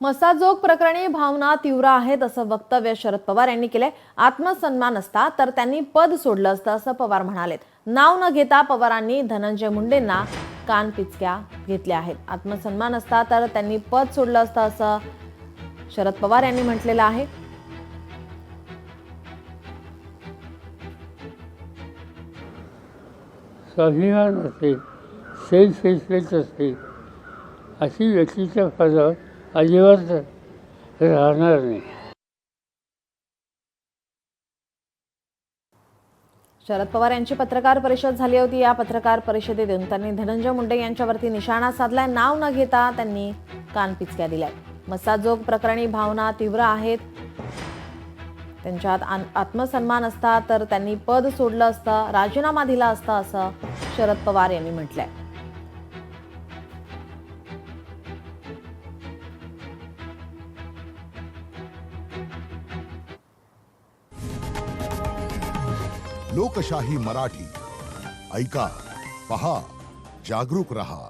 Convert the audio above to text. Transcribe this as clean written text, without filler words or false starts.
मसाजोग प्रकरणी भावना तीव्र आहेत असं वक्तव्य शरद पवार यांनी केलंय। आत्मसन्मान असता तर त्यांनी पद सोडलं असतं असं पवार म्हणालेत। नाव न घेता पवारांनी धनंजय मुंडेंना कानपिचक्या घेतल्या आहेत। आत्मसन्मान असता तर त्यांनी पद सोडलं असतं असं शरद पवार यांनी म्हटलेलं आहे। स्वाभिमान असेल, सेल्फ रिस्पेक्ट असेल, अशी व्यक्तीच्या पदावर अजिबात राहणार नाही। शरद पवार यांची पत्रकार परिषद झाली होती। या पत्रकार परिषदेतून त्यांनी धनंजय मुंडे यांच्यावरती निशाणा साधलाय। नाव न घेता त्यांनी कानपिचक्या दिल्या। मसाजोग प्रकरणी भावना तीव्र आहेत, त्यांच्यात आत्मसन्मान असता तर त्यांनी पद सोडलं असतं, राजीनामा दिला असता असं शरद पवार यांनी म्हटलंय। लोकशाही मराठी ऐका, पहा, जागरूक रहा।